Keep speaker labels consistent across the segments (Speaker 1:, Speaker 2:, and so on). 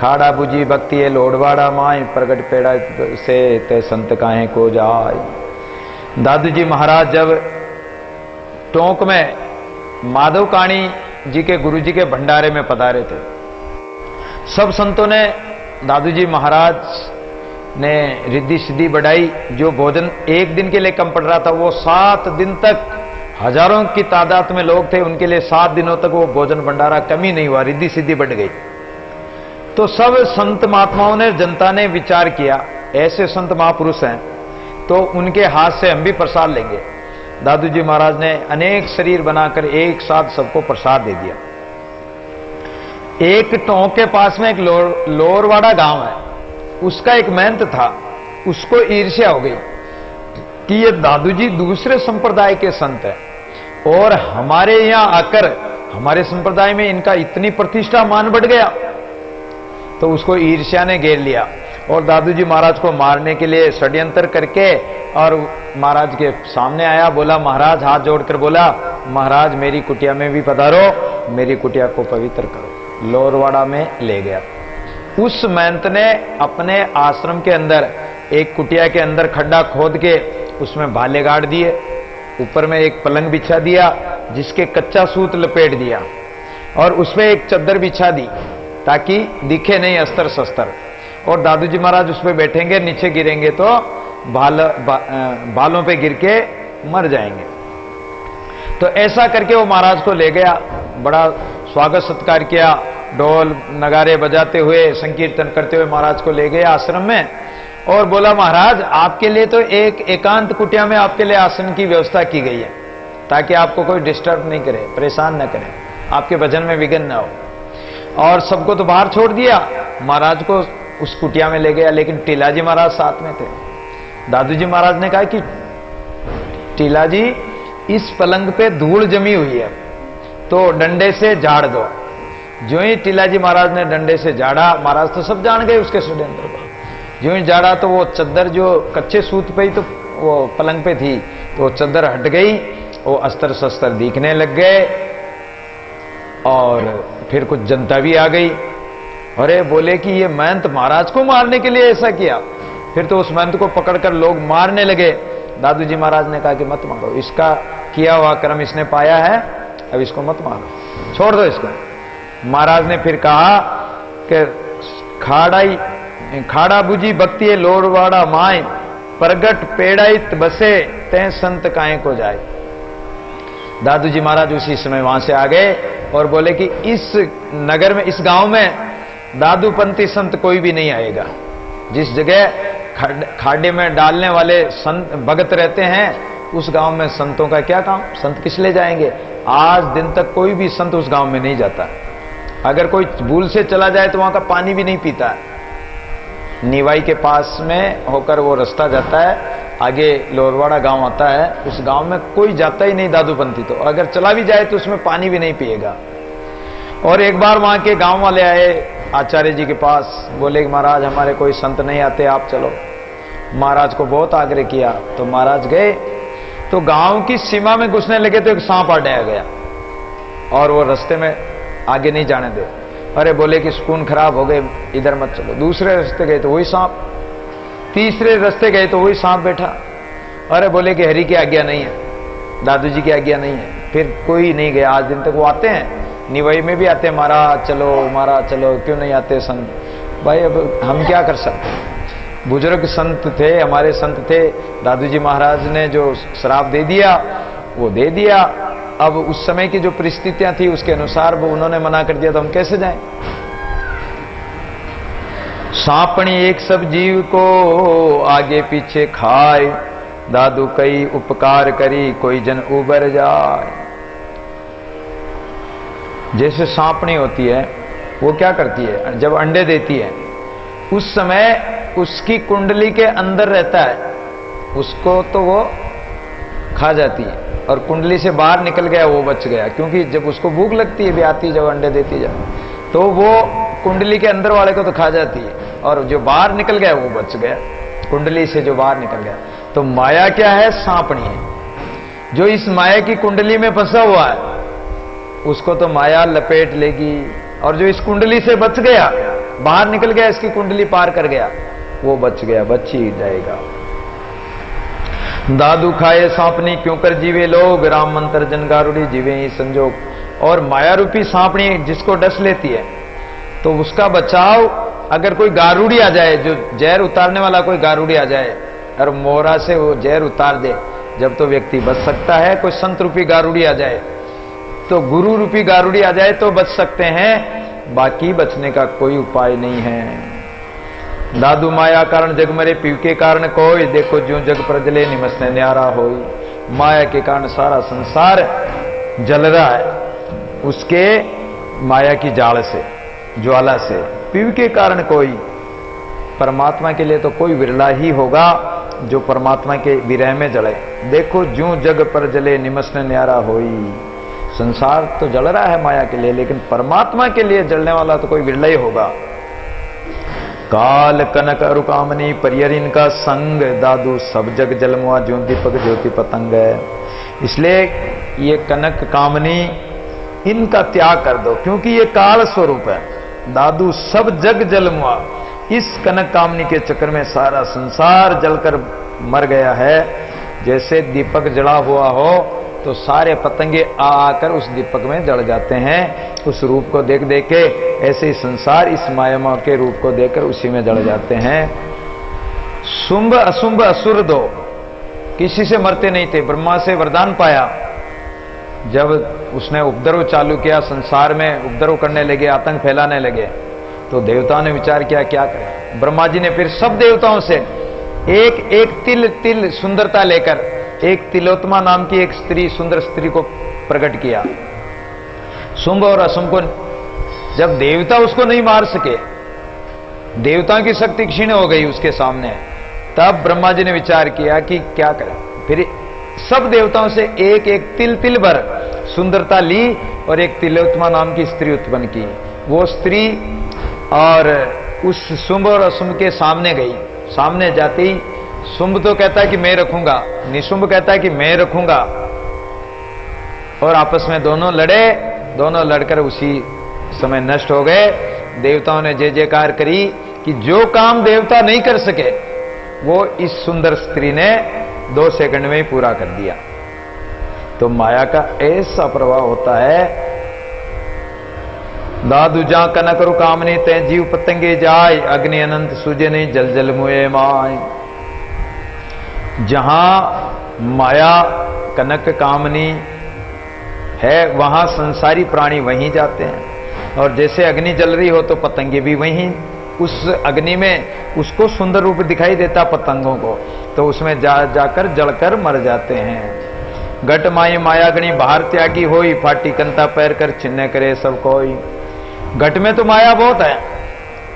Speaker 1: खाड़ा बुझी भक्ति है लोड़वाड़ा माए, प्रगट पेड़ा से ते संत काहे को जाए। दादू जी महाराज जब टोंक में माधव काणी जी के गुरु जी के भंडारे में पधारे थे, सब संतों ने दादू जी महाराज ने रिद्धि सिद्धि बढ़ाई। जो भोजन एक दिन के लिए कम पड़ रहा था वो 7 दिन तक, हजारों की तादाद में लोग थे, उनके लिए 7 दिनों तक वो भोजन भंडारा कमी नहीं हुआ, रिद्धि सिद्धि बढ़ गई। तो सब संत महात्माओं ने, जनता ने विचार किया ऐसे संत महापुरुष हैं तो उनके हाथ से हम भी प्रसाद लेंगे। दादू जी महाराज ने अनेक शरीर बनाकर एक साथ सबको प्रसाद दे दिया। एक टोंक के पास में एक लोरवाड़ा गांव है, उसका एक महंत था, उसको ईर्ष्या हो गई कि ये दादू जी दूसरे संप्रदाय के संत हैं और हमारे यहां आकर हमारे संप्रदाय में इनका इतनी प्रतिष्ठा मान बढ़ गया। तो उसको ईर्ष्या ने घेर लिया और दादू जी महाराज को मारने के लिए षड्यंत्र करके और महाराज के सामने आया। बोला महाराज, हाथ जोड़कर बोला, महाराज मेरी कुटिया में भी पधारो, मेरी कुटिया को पवित्र करो। लोरवाड़ा में ले गया। उस महंत ने अपने आश्रम के अंदर एक कुटिया के अंदर खड्डा खोद के उसमें भाले गाड़ दिए, ऊपर में एक पलंग बिछा दिया जिसके कच्चा सूत लपेट दिया और उसमें एक चद्दर बिछा दी ताकि दिखे नहीं अस्तर शस्त्र। और दादू जी महाराज उस पर बैठेंगे, नीचे गिरेंगे तो भालों पे गिर के मर जाएंगे। तो ऐसा करके वो महाराज को ले गया, बड़ा स्वागत सत्कार किया, ढोल नगारे बजाते हुए संकीर्तन करते हुए महाराज को ले गए आश्रम में और बोला महाराज आपके लिए तो एक एकांत कुटिया में आपके लिए आसन की व्यवस्था की गई है ताकि आपको कोई डिस्टर्ब नहीं करे, परेशान न करे, आपके भजन में विघ्न न हो। और सबको तो बाहर छोड़ दिया, महाराज को उस कुटिया में ले गया, लेकिन टीलाजी महाराज साथ में थे। दादू जी महाराज ने कहा कि टीलाजी इस पलंग पे धूल जमी हुई है तो डंडे से झाड़ दो। जो ही टीलाजी महाराज ने डंडे से झाड़ा, महाराज तो सब जान गए उसके षड्यंत्र को, जो ही झाड़ा तो वो चद्दर जो कच्चे सूत पे ही तो वो पलंग पे थी तो वो चद्दर हट गई, वो अस्त्र शस्त्र दिखने लग गए और फिर कुछ जनता भी आ गई। अरे बोले कि ये महंत महाराज को मारने के लिए ऐसा किया। फिर तो उस महंत को पकड़कर लोग मारने लगे। दादू जी महाराज ने कहा कि मत मारो, इसका किया हुआ कर्म इसने पाया है, अब इसको मत मारो, छोड़ दो इसको। महाराज ने फिर कहा कि खाड़ा बुझी भक्ति लोरवाड़ा माए, प्रगट पेड़ाइत बसे तै संत काहे को जाए। दादू जी महाराज उसी समय वहां से आ गए और बोले कि इस नगर में, इस गांव में दादूपंथी संत कोई भी नहीं आएगा। जिस जगह खाड़े में डालने वाले संत भगत रहते हैं उस गांव में संतों का क्या काम, संत किस ले जाएंगे। आज दिन तक कोई भी संत उस गांव में नहीं जाता। अगर कोई भूल से चला जाए तो वहां का पानी भी नहीं पीता है। निवाई के पास में होकर वो रास्ता जाता है, आगे लोरवाड़ा गांव आता है, उस गांव में कोई जाता ही नहीं दादूपंथी, तो अगर चला भी जाए तो उसमें पानी भी नहीं पिएगा। और एक बार वहां के गांव वाले आए आचार्य जी के पास, बोले कि महाराज हमारे कोई संत नहीं आते, आप चलो। महाराज को बहुत आग्रह किया तो महाराज गए। तो गांव की सीमा में घुसने लगे तो एक सांप आ गया और वो रास्ते में आगे नहीं जाने दे। अरे बोले कि सुकून खराब हो गए, इधर मत चलो। दूसरे रास्ते गए तो वही सांप, तीसरे रास्ते गए तो वही सांप बैठा। अरे बोले कि हरि की आज्ञा नहीं है, दादू जी की आज्ञा नहीं है। फिर कोई नहीं गया। आज दिन तक वो आते हैं, निवाई में भी आते हैं, महाराज चलो, क्यों नहीं आते संत। भाई अब हम क्या कर सकते। बुजुर्ग संत थे, हमारे संत थे, दादू जी महाराज ने जो श्राप दे दिया वो दे दिया। अब उस समय की जो परिस्थितियां थी उसके अनुसार वो उन्होंने मना कर दिया तो हम कैसे जाएं। सांपणी एक सब जीव को आगे पीछे खाए, दादू कई उपकार करी कोई जन उबर जाए। जैसे सांपणी होती है वो क्या करती है, जब अंडे देती है उस समय उसकी कुंडली के अंदर रहता है, उसको तो वो खा जाती है और कुंडली से बाहर निकल गया वो बच गया। क्योंकि जब उसको भूख लगती है, भी आती जब अंडे देती जब, तो वो कुंडली के अंदर वाले को तो खा जाती है और जो बाहर निकल गया वो बच गया, कुंडली से जो बाहर निकल गया। तो माया क्या है, सांपणी है। जो इस माया की कुंडली में फंसा हुआ है उसको तो माया लपेट लेगी, और जो इस कुंडली से बच गया बाहर निकल गया, इसकी कुंडली पार कर गया, वो बच गया, बच ही जाएगा। दादू खाए सांपनी क्यों कर जीवे लोग, राम मंत्र जनगारुड़ी जीवे ही संजोग। और माया रूपी सांपनी जिसको डस लेती है तो उसका बचाव, अगर कोई गारुड़ी आ जाए, जो जहर उतारने वाला कोई गारुड़ी आ जाए और मोरा से वो जहर उतार दे, जब तो व्यक्ति बच सकता है। कोई संत रूपी गारुड़ी आ जाए, तो गुरु रूपी गारुड़ी आ जाए तो बच सकते हैं, बाकी बचने का कोई उपाय नहीं है। दादू माया कारण जग मरे पीव के कारण कोई, देखो ज्यों जग प्रजले निमसने न्यारा होई। माया के कारण सारा संसार जल रहा है, उसके माया की जाल से, ज्वाला से। पीव के कारण कोई, परमात्मा के लिए तो कोई विरला ही होगा जो परमात्मा के विरह में जले। देखो ज्यों जग पर जले निमसने न्यारा होई। संसार तो जल रहा है माया के लिए, लेकिन परमात्मा के लिए जलने वाला तो कोई विरला ही होगा। काल कनक अरुकामनी परियरिन का संग, दादू सब जग जलमुआ ज्यों दीपक ज्योति पतंग है। इसलिए ये कनक कामनी, इनका त्याग कर दो, क्योंकि ये काल स्वरूप है। दादू सब जग जलमुआ, इस कनक कामनी के चक्कर में सारा संसार जलकर मर गया है। जैसे दीपक जला हुआ हो तो सारे पतंगे आकर उस दीपक में जल जाते हैं, उस रूप को देख देख के। ऐसे ही संसार इस माया के रूप को देखकर उसी में जल जाते हैं। शुंभ अशुंभ असुर दो किसी से मरते नहीं थे। ब्रह्मा से वरदान पाया, जब उसने उपद्रव चालू किया, संसार में उपद्रव करने लगे, आतंक फैलाने लगे, तो देवताओं ने विचार किया क्या करें। ब्रह्मा जी ने फिर सब देवताओं से एक एक तिल तिल सुंदरता लेकर, एक तिलोत्तमा नाम की एक स्त्री, सुंदर स्त्री को प्रकट किया। शुंभ और अशुंभ को, जब देवता उसको नहीं मार सके, देवताओं की शक्ति क्षीण हो गई उसके सामने, तब ब्रह्मा जी ने विचार किया कि क्या करें। फिर सब देवताओं से एक एक तिल तिल भर सुंदरता ली और एक तिलोत्तमा नाम की स्त्री उत्पन्न की। वो स्त्री और उस शुंभ और अशुंभ के सामने गई। सामने जाती, शुंभ तो कहता है कि मैं रखूंगा, निशुंभ कहता है कि मैं रखूंगा, और आपस में दोनों लड़े। दोनों लड़कर उसी समय नष्ट हो गए। देवताओं ने जय जयकार करी कि जो काम देवता नहीं कर सके वो इस सुंदर स्त्री ने 2 सेकंड में ही पूरा कर दिया। तो माया का ऐसा प्रभाव होता है। दादू जा कनक रु कामनी तय जीव पतंगे जाय, अग्नि अनंत सूजे नहीं जल जल मुए माय। जहां माया कनक कामनी है वहां संसारी प्राणी वहीं जाते हैं। और जैसे अग्नि जल रही हो तो पतंगे भी वहीं उस अग्नि में, उसको सुंदर रूप दिखाई देता पतंगों को, तो उसमें जाकर जलकर मर जाते हैं। घट माई मायागणी बाहर त्यागी होई, फाटी कंता पैर कर छिन्न करे सब कोई। घट में तो माया बहुत है।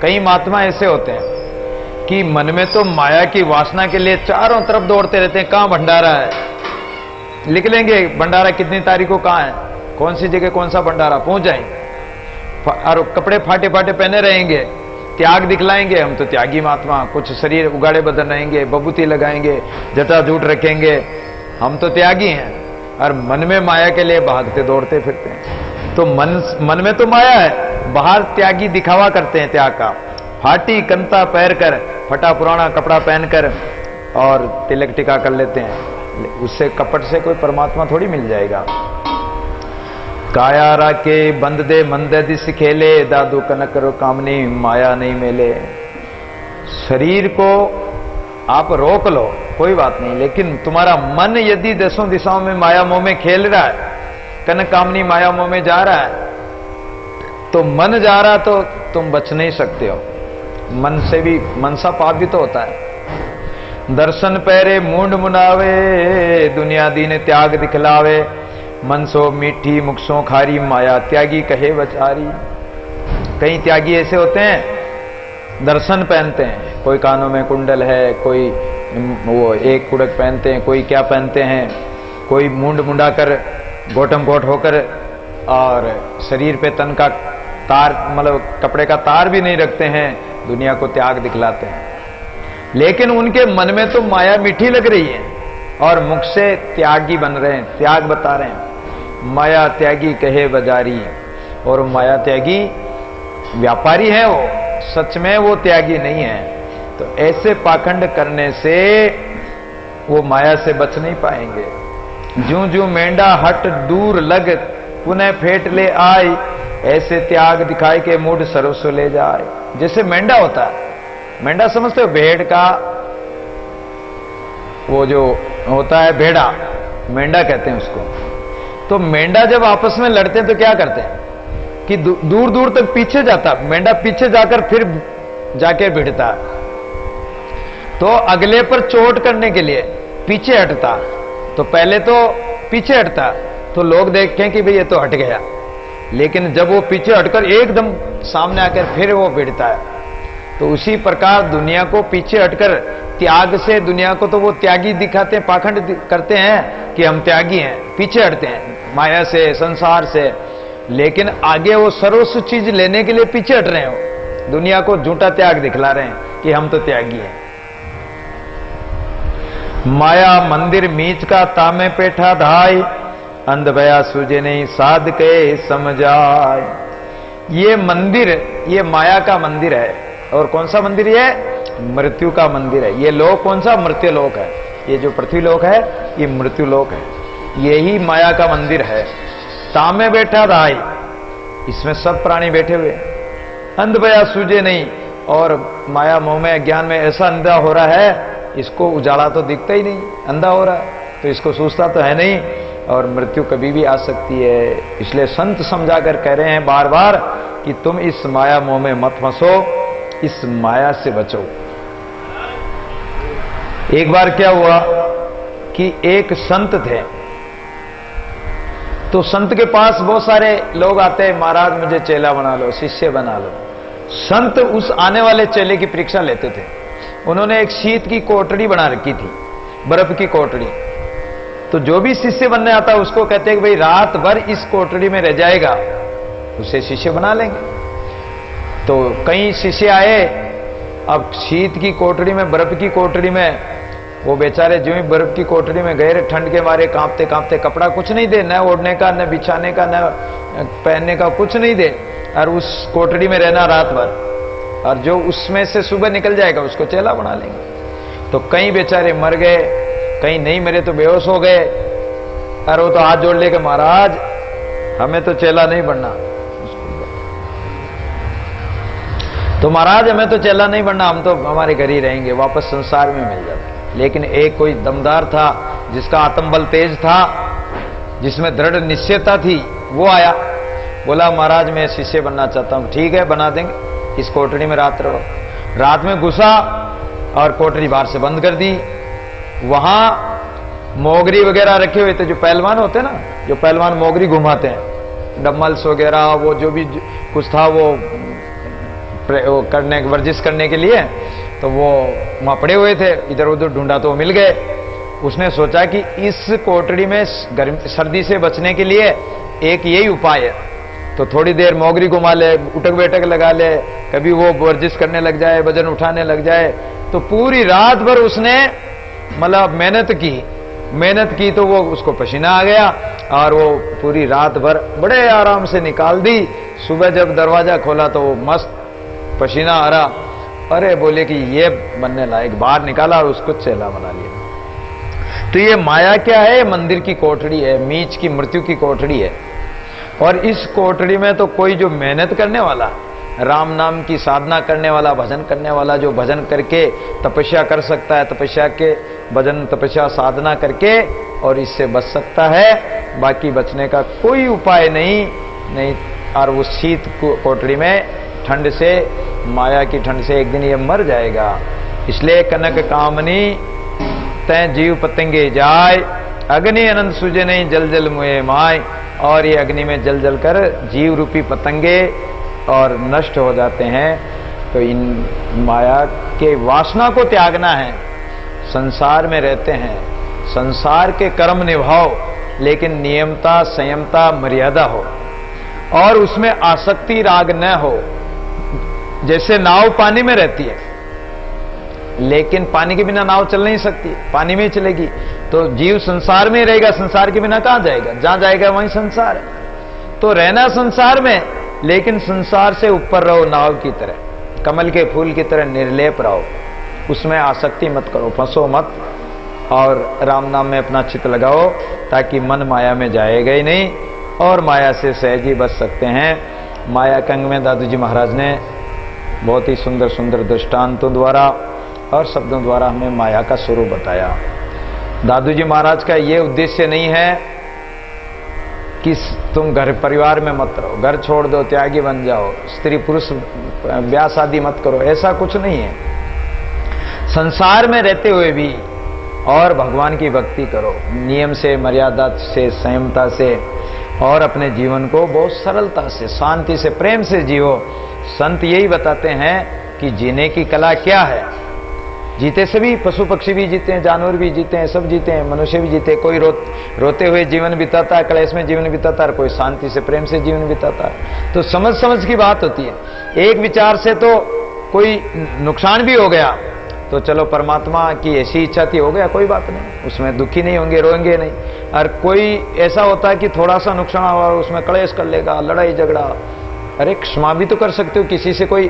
Speaker 1: कई महात्मा ऐसे होते हैं कि मन में तो माया की वासना के लिए चारों तरफ दौड़ते रहते हैं। कहां भंडारा है, लिख लेंगे भंडारा कितनी तारीख को कहां है, कौन सी जगह कौन सा भंडारा, पहुंच जाएंगे। और कपड़े फाटे फाटे पहने रहेंगे, त्याग दिखलाएंगे, हम तो त्यागी महात्मा, कुछ शरीर उगाड़े बदन रहेंगे, बबूती लगाएंगे, जटा जूट रखेंगे, हम तो त्यागी हैं। और मन में माया के लिए भागते दौड़ते फिरते हैं। तो मन में तो माया है, बाहर त्यागी दिखावा करते हैं त्याग का। फाटी कंता पैर कर, फटा पुराना कपड़ा पहनकर और तिलक टिका कर लेते हैं। उससे कपट से कोई परमात्मा थोड़ी मिल जाएगा। काया राके बंद दे मंद दिस खेले, दादू कनक रो कामनी माया नहीं मेले। शरीर को आप रोक लो कोई बात नहीं, लेकिन तुम्हारा मन यदि दसों दिशाओं में माया मोह में खेल रहा है, कनक कामनी माया मोह में जा रहा है, तो मन जा रहा तो तुम बच नहीं सकते हो। मन से भी मनसा पाप भी तो होता है। दर्शन पैरे मूंड मुनावे, दुनिया दीन त्याग दिखलावे। मन सो मीठी मुख सो खारी, माया त्यागी कहे बचारी। कई त्यागी ऐसे होते हैं, दर्शन पहनते हैं, कोई कानों में कुंडल है, कोई वो एक कुड़क पहनते हैं, कोई क्या पहनते हैं, कोई मूंड मुंडा कर गोटम गोट होकर, और शरीर पे तन का तार, मतलब कपड़े का तार भी नहीं रखते हैं, दुनिया को त्याग दिखलाते हैं। लेकिन उनके मन में तो माया मीठी लग रही है और मुख से त्यागी बन रहे हैं, त्याग बता रहे हैं। माया त्यागी कहे बाजारी, और माया त्यागी व्यापारी है, वो सच में वो त्यागी नहीं है। तो ऐसे पाखंड करने से वो माया से बच नहीं पाएंगे। जूं जूं मेंढा हट दूर लग पुनः फेट ले आई, ऐसे त्याग दिखाई के मूड सर्वस्व ले जाए। जैसे मेंढा होता है, मेंढा समझते हो, भेड़ का वो जो होता है भेड़ा, मेंढा कहते हैं उसको। तो मेंढा जब आपस में लड़ते हैं तो क्या करते हैं कि दूर दूर तक पीछे जाता, मेंढा पीछे जाकर फिर जाके भिड़ता, तो अगले पर चोट करने के लिए पीछे हटता। तो पहले तो पीछे हटता तो लोग देखें कि भाई ये तो हट गया, लेकिन जब वो पीछे हटकर एकदम सामने आकर फिर वो भिड़ता है। तो उसी प्रकार दुनिया को पीछे हटकर त्याग से, दुनिया को तो वो त्यागी दिखाते हैं, पाखंड करते हैं कि हम त्यागी हैं, पीछे हटते हैं माया से, संसार से, लेकिन आगे वो सर्वस्व चीज लेने के लिए पीछे हट रहे हो, दुनिया को झूठा त्याग दिखला रहे हैं कि हम तो त्यागी हैं। माया मंदिर मीच का तामे पेठा धाई, अंध भया सूझे नहीं साध के समझाए। ये मंदिर, ये माया का मंदिर है। और कौन सा मंदिर है? मृत्यु का मंदिर है। ये लोक कौन सा? मृत्यु लोक है। ये जो पृथ्वी लोक है ये मृत्यु लोक है, यही माया का मंदिर है। तामे बैठा धाई, इसमें सब प्राणी बैठे हुए, अंध भया सूझे नहीं, और माया मोह में अज्ञान में ऐसा अंधा हो रहा है, इसको उजाला तो दिखता ही नहीं, अंधा हो रहा है, तो इसको सूझता तो है नहीं, और मृत्यु कभी भी आ सकती है। इसलिए संत समझाकर कह रहे हैं बार बार कि तुम इस माया मोह में मत फंसो, इस माया से बचो। एक बार क्या हुआ कि एक संत थे, तो संत के पास बहुत सारे लोग आते हैं, महाराज मुझे चेला बना लो, शिष्य बना लो। संत उस आने वाले चेले की परीक्षा लेते थे। उन्होंने एक शीत की कोठड़ी बना रखी थी, बर्फ की कोठड़ी। तो जो भी शिष्य बनने आता उसको कहते हैं कि भाई रात भर इस कोठड़ी में रह जाएगा, उसे शिष्य बना लेंगे। तो कई शिष्य आए, अब शीत की कोठड़ी में, बर्फ की कोठड़ी में, वो बेचारे जो ही बर्फ की कोठड़ी में गए, ठंड के मारे कांपते कांपते, कपड़ा कुछ नहीं दे, न ओढ़ने का, न बिछाने का, न पहनने का, कुछ नहीं दे, और उस कोठड़ी में रहना रात भर, और जो उसमें से सुबह निकल जाएगा उसको चेला बना लेंगे। तो कई बेचारे मर गए, कई नहीं मरे तो बेहोश हो गए, और वो तो हाथ जोड़ ले के महाराज हमें तो चेला नहीं बनना। तो महाराज हमें तो चेला नहीं बनना, हम तो हमारे घर ही रहेंगे, वापस संसार में मिल जाते। लेकिन एक कोई दमदार था, जिसका आत्मबल तेज था, जिसमें दृढ़ निश्चयता थी, वो आया, बोला महाराज मैं शिष्य बनना चाहता हूं। ठीक है, बना देंगे, इस कोठड़ी में रात रहो। रात में घुसा और कोठड़ी बाहर से बंद कर दी। वहां मोगरी वगैरह रखे हुए थे, जो पहलवान होते हैं ना, जो पहलवान मोगरी घुमाते हैं, डम्बल्स वगैरह, वो जो भी कुछ था वो करने, वर्जिश करने के लिए, तो वो वहां पड़े हुए थे। इधर उधर ढूंढा तो मिल गए। उसने सोचा कि इस कोठड़ी में सर्दी से बचने के लिए एक यही उपाय है, तो थोड़ी देर मोगरी घुमा ले, उठक बैठक लगा ले, कभी वो वर्जिश करने लग जाए, वजन उठाने लग जाए। तो पूरी रात भर उसने मतलब मेहनत की तो वो उसको पसीना आ गया, और वो पूरी रात भर बड़े आराम से निकाल दी। सुबह जब दरवाजा खोला तो वो मस्त पसीना आ रहा। अरे बोले कि ये बनने लायक, बाहर निकाला और उसको चेला बना लिया। तो ये माया क्या है? मंदिर की कोठड़ी है, मीच की, मृत्यु की कोठड़ी है। और इस कोठड़ी में तो कोई जो मेहनत करने वाला, राम नाम की साधना करने वाला, भजन करने वाला, जो भजन करके तपस्या कर सकता है, तपस्या के भजन तपस्या साधना करके और इससे बच सकता है, बाकी बचने का कोई उपाय नहीं। और वो शीत कोठड़ी में ठंड से, माया की ठंड से एक दिन ये मर जाएगा। इसलिए कनक कामनी तय जीव पतंगे जाए, अग्नि अनंत सूझे नहीं जल जल मुए माय। और ये अग्नि में जल जल कर जीव रूपी पतंगे और नष्ट हो जाते हैं। तो इन माया के वासना को त्यागना है। संसार में रहते हैं, संसार के कर्म निभाओ, लेकिन नियमता, संयमता, मर्यादा हो, और उसमें आसक्ति राग न हो। जैसे नाव पानी में रहती है, लेकिन पानी के बिना नाव चल नहीं सकती, पानी में ही चलेगी। तो जीव संसार में रहेगा, संसार के बिना कहां जाएगा? जहां जाएगा वहीं संसार है। तो रहना संसार में, लेकिन संसार से ऊपर रहो नाव की तरह, कमल के फूल की तरह निर्लेप रहो, उसमें आसक्ति मत करो, फंसो मत, और राम नाम में अपना चित्त लगाओ, ताकि मन माया में जाएगा ही नहीं और माया से सहज ही बच सकते हैं। माया कंग में दादू जी महाराज ने बहुत ही सुंदर सुंदर दृष्टांतों द्वारा और शब्दों द्वारा हमें माया का स्वरूप बताया। दादू जी महाराज का ये उद्देश्य नहीं है कि तुम घर परिवार में मत रहो, घर छोड़ दो, त्यागी बन जाओ, स्त्री पुरुष ब्याह शादी मत करो, ऐसा कुछ नहीं है। संसार में रहते हुए भी और भगवान की भक्ति करो, नियम से, मर्यादा से, संयमता से, और अपने जीवन को बहुत सरलता से, शांति से, प्रेम से जियो। संत यही बताते हैं कि जीने की कला क्या है। जीते सभी, पशु पक्षी भी जीते हैं, जानवर भी जीते हैं, सब जीते हैं, मनुष्य भी जीते हैं। कोई रोते हुए जीवन बिताता है, क्लेश में जीवन बिताता है, कोई शांति से, प्रेम से जीवन बिताता है। तो समझ समझ की बात होती है। एक विचार से तो कोई नुकसान भी हो गया तो चलो परमात्मा की ऐसी इच्छा थी, हो गया, कोई बात नहीं, उसमें दुखी नहीं होंगे, रोएंगे नहीं। और कोई ऐसा होता है कि थोड़ा सा नुकसान हुआ, उसमें क्लेश कर लेगा, लड़ाई झगड़ा, अरे क्षमा भी तो कर सकते हो। किसी से कोई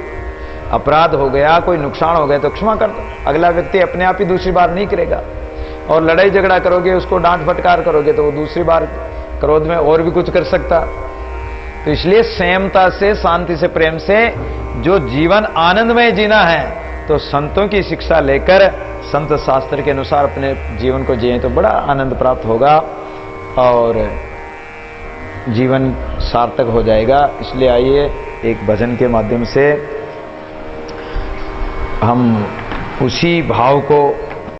Speaker 1: अपराध हो गया, कोई नुकसान हो गया तो क्षमा कर दो, अगला व्यक्ति अपने आप ही दूसरी बार नहीं करेगा। और लड़ाई झगड़ा करोगे, उसको डांट फटकार करोगे तो वो दूसरी बार क्रोध में और भी कुछ कर सकता। तो इसलिए संयमता से, शांति से, प्रेम से जो जीवन आनंदमय जीना है, तो संतों की शिक्षा लेकर संत शास्त्र के अनुसार अपने जीवन को जिए तो बड़ा आनंद प्राप्त होगा और जीवन सार्थक हो जाएगा। इसलिए आइए एक भजन के माध्यम से हम उसी भाव को